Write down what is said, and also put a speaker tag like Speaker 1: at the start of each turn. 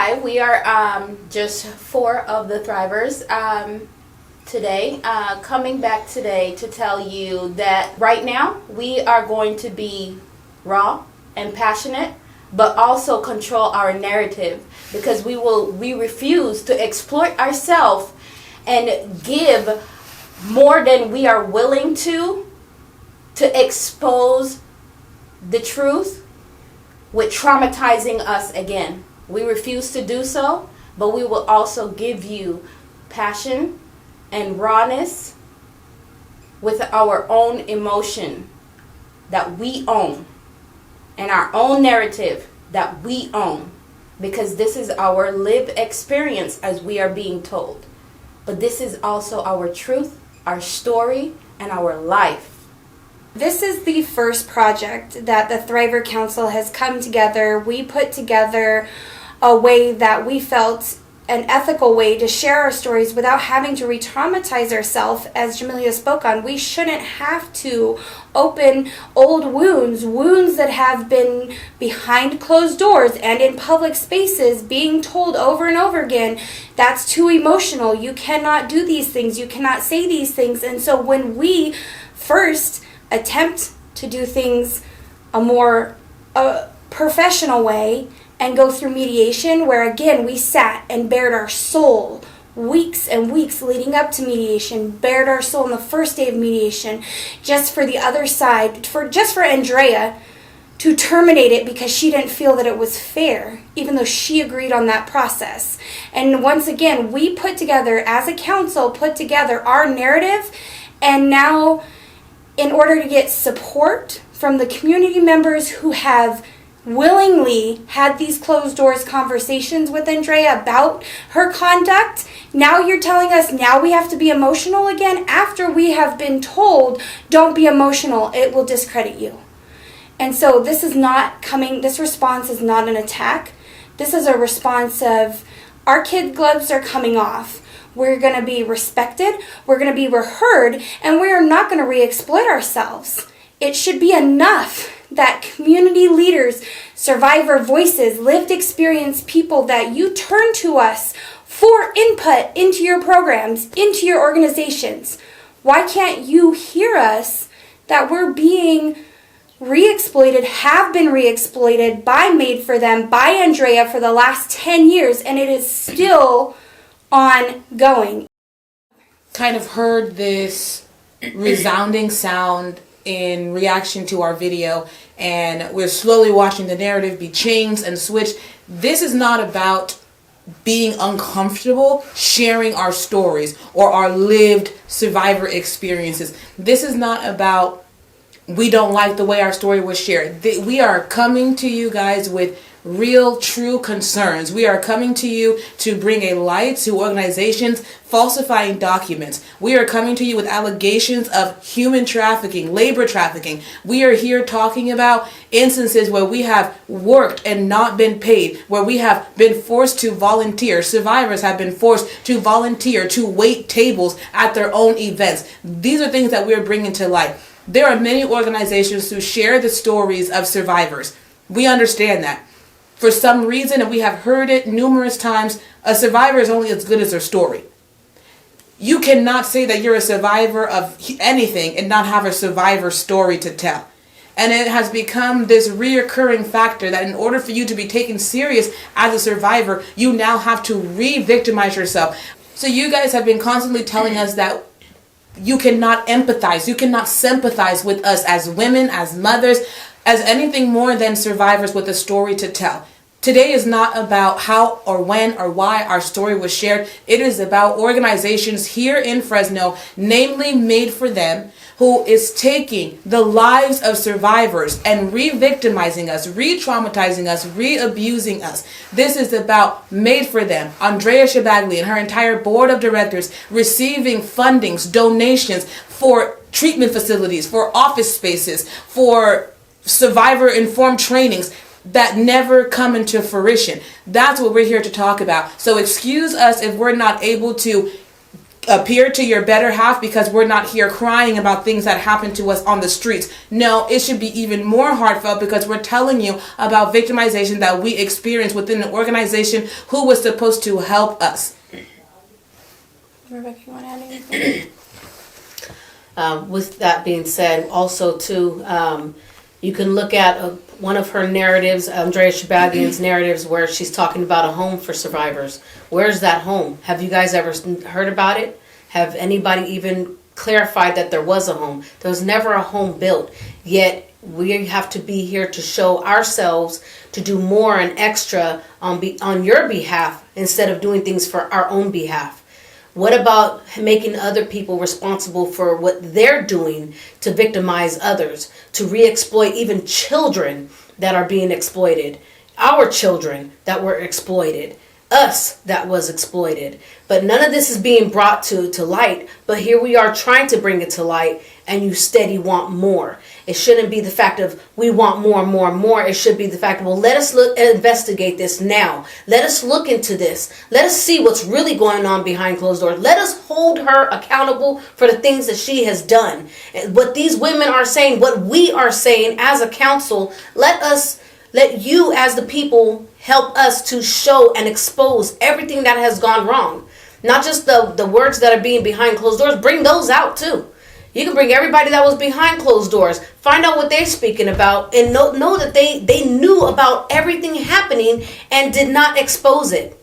Speaker 1: Hi, we are just four of the Thrivers today, coming back today to tell you that right now we are going to be raw and passionate, but also control our narrative, because we refuse to exploit ourselves and give more than we are willing to expose the truth with traumatizing us again. We refuse to do so, but we will also give you passion and rawness with our own emotion that we own and our own narrative that we own, because this is our lived experience as we are being told. But this is also our truth, our story, and our life.
Speaker 2: This is the first project that the Thriver Council has come together. We put together a way that we felt an ethical way to share our stories without having to re-traumatize ourselves. As Jamelia spoke on, we shouldn't have to open old wounds that have been behind closed doors and in public spaces, being told over and over again, that's too emotional, you cannot do these things, you cannot say these things. And so when we first attempt to do things a more professional way and go through mediation, where again we sat and bared our soul weeks and weeks leading up to mediation, bared our soul on the first day of mediation, just for the other side, just for Andrea to terminate it because she didn't feel that it was fair, even though she agreed on that process. And once again, we put together, as a council, put together our narrative, and now in order to get support from the community members who have willingly had these closed doors conversations with Andrea about her conduct, now you're telling us now we have to be emotional again after we have been told don't be emotional, it will discredit you. And so this response is not an attack. This is a response of our kid gloves are coming off. We're going to be respected, we're going to be heard, and we are not going to re-exploit ourselves. It should be enough that community leaders, survivor voices, lived experience people, that you turn to us for input into your programs, into your organizations. Why can't you hear us that we're being re-exploited, have been re-exploited by MadeForThem, by Andrea for the last 10 years, and it is still ongoing.
Speaker 3: Kind of heard this resounding sound in reaction to our video, and we're slowly watching the narrative be changed and switched. This is not about being uncomfortable sharing our stories or our lived survivor experiences. This is not about we don't like the way our story was shared. We are coming to you guys with real, true concerns. We are coming to you to bring a light to organizations falsifying documents. We are coming to you with allegations of human trafficking, labor trafficking. We are here talking about instances where we have worked and not been paid, where we have been forced to volunteer. Survivors have been forced to volunteer, to wait tables at their own events. These are things that we are bringing to light. There are many organizations who share the stories of survivors. We understand that. For some reason, and we have heard it numerous times, a survivor is only as good as their story. You cannot say that you're a survivor of anything and not have a survivor story to tell. And it has become this reoccurring factor that in order for you to be taken serious as a survivor, you now have to re-victimize yourself. So you guys have been constantly telling us that you cannot empathize, you cannot sympathize with us as women, as mothers, as anything more than survivors with a story to tell. Today is not about how or when or why our story was shared. It is about organizations here in Fresno, namely MadeForThem, who is taking the lives of survivors and re-victimizing us, re-traumatizing us, re-abusing us. This is about MadeForThem, Andrea Shabagli and her entire board of directors receiving fundings, donations for treatment facilities, for office spaces, for survivor-informed trainings that never come into fruition. That's what we're here to talk about. So excuse us if we're not able to appear to your better half because we're not here crying about things that happen to us on the streets. No, it should be even more heartfelt because we're telling you about victimization that we experience within an organization who was supposed to help us.
Speaker 2: Rebecca, you want to add anything?
Speaker 4: With that being said, also too, you can look at one of her narratives, Andrea Shabagian's narratives, where she's talking about a home for survivors. Where's that home? Have you guys ever heard about it? Have anybody even clarified that there was a home? There was never a home built. Yet we have to be here to show ourselves to do more and extra on your behalf instead of doing things for our own behalf. What about making other people responsible for what they're doing to victimize others, to re-exploit even children that are being exploited, our children that were exploited, us that was exploited? But none of this is being brought to light, but here we are trying to bring it to light, and you steady want more. It shouldn't be the fact of we want more and more and more. It should be the fact of, well, let us investigate this now. Let us look into this. Let us see what's really going on behind closed doors. Let us hold her accountable for the things that she has done. What these women are saying, what we are saying as a council, let you as the people help us to show and expose everything that has gone wrong. Not just the words that are being behind closed doors. Bring those out too. You can bring everybody that was behind closed doors. Find out what they're speaking about and know that they knew about everything happening and did not expose it.